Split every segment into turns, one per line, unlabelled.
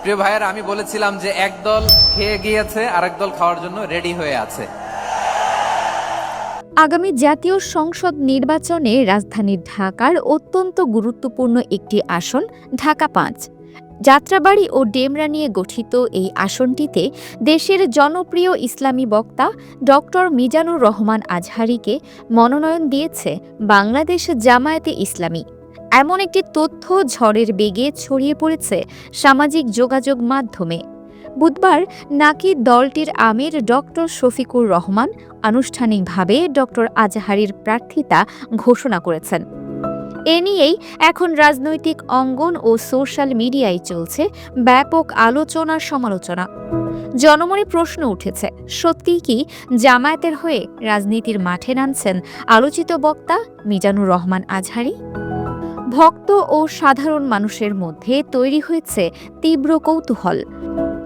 প্রিয় ভাইয়েরা, আমি বলেছিলাম যে একদল খেয়ে গিয়েছে, আরেক দল খাওয়ার জন্য রেডি হয়ে আছে।
আগামী জাতীয় সংসদ নির্বাচনে রাজধানী ঢাকার অত্যন্ত গুরুত্বপূর্ণ একটি আসন ঢাকা-৫। যাত্রাবাড়ী ও ডেমরা নিয়ে গঠিত এই আসনটিতে দেশের জনপ্রিয় ইসলামী বক্তা ডক্টর মিজানুর রহমান আজহারীকে মনোনয়ন দিয়েছে বাংলাদেশ জামায়াতে ইসলামী। এমন একটি তথ্য ঝড়ের বেগে ছড়িয়ে পড়েছে সামাজিক যোগাযোগ মাধ্যমে। বুধবার নাকি দলটির আমির ডক্টর শফিকুর রহমান আনুষ্ঠানিকভাবে ডক্টর আজহারীর প্রার্থিতা ঘোষণা করেছেন। এ নিয়েই এখন রাজনৈতিক অঙ্গন ও সোশ্যাল মিডিয়ায় চলছে ব্যাপক আলোচনা সমালোচনা। জনমনে প্রশ্ন উঠেছে, সত্যিই কি জামায়াতের হয়ে রাজনীতির মাঠে নামছেন আলোচিত বক্তা মিজানুর রহমান আজহারী? ভক্ত ও সাধারণ মানুষের মধ্যে তৈরি হয়েছে তীব্র কৌতূহল।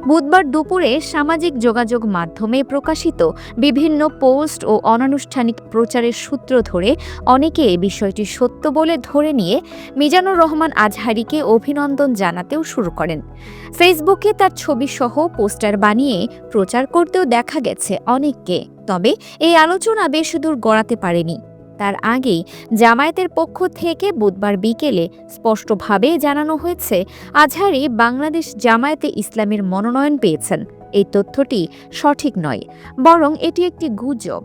বুধবার দুপুরে সামাজিক যোগাযোগ মাধ্যমে প্রকাশিত বিভিন্ন পোস্ট ও অনানুষ্ঠানিক প্রচারের সূত্র ধরে অনেকে বিষয়টি সত্য বলে ধরে নিয়ে মিজানুর রহমান আজহারীকে অভিনন্দন জানাতেও শুরু করেন। ফেসবুকে তার ছবিসহ পোস্টার বানিয়ে প্রচার করতেও দেখা গেছে অনেককে। তবে এই আলোচনা বেশি দূর গড়াতে পারেনি। তার আগেই জামায়াতের পক্ষ থেকে বুধবার বিকেলে স্পষ্টভাবে জানানো হয়েছে আজহারী বাংলাদেশ জামায়াতে ইসলামীর মনোনয়ন পেয়েছেন। এই তথ্যটি সঠিক নয়, বরং এটি একটি গুজব।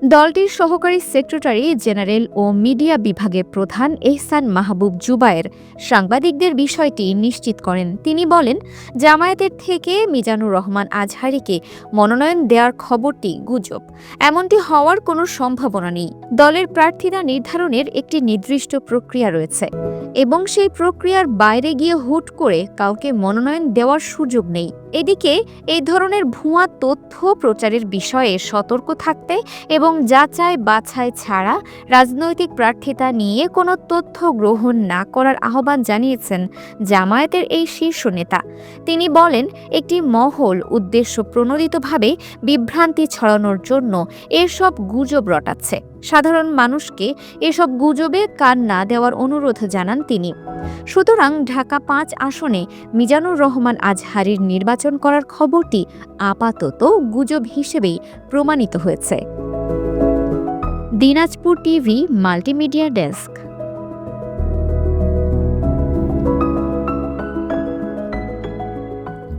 দলটির সহকারী সেক্রেটারি জেনারেল ও মিডিয়া বিভাগের প্রধান এহসান মাহবুব জুবায়ের সাংবাদিকদের বিষয়টি নিশ্চিত করেন। তিনি বলেন, জামায়াতের থেকে মিজানুর রহমান আজহারীকে মনোনয়ন দেওয়ার খবরটি গুজব। এমনটি হওয়ার কোনো সম্ভাবনা নেই। দলের প্রার্থীতা নির্ধারণের একটি নির্দিষ্ট প্রক্রিয়া রয়েছে এবং সেই প্রক্রিয়ার বাইরে গিয়ে হুট করে কাউকে মনোনয়ন দেওয়ার সুযোগ নেই। এদিকে এই ধরনের ভুয়া তথ্য প্রচারের বিষয়ে সতর্ক থাকতে এবং যাচাই বাছাই ছাড়া রাজনৈতিক প্রার্থিতা নিয়ে কোনো তথ্য গ্রহণ না করার আহ্বান জানিয়েছেন জামায়াতের এই শীর্ষ নেতা। তিনি বলেন, একটি মহল উদ্দেশ্য প্রণোদিতভাবে বিভ্রান্তি ছড়ানোর জন্য এসব গুজব রটাচ্ছে। সাধারণ মানুষকে এসব গুজবে কান না দেওয়ার অনুরোধ জানান তিনি। সুতরাং ঢাকা-৫ আসনে মিজানুর রহমান আজহারীর নির্বাচন করার খবরটি আপাতত গুজব হিসেবেই প্রমাণিত হয়েছে। Dinajpur TV multimedia desk.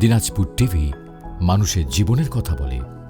Dinajpur TV মানুষের জীবনের কথা বলে।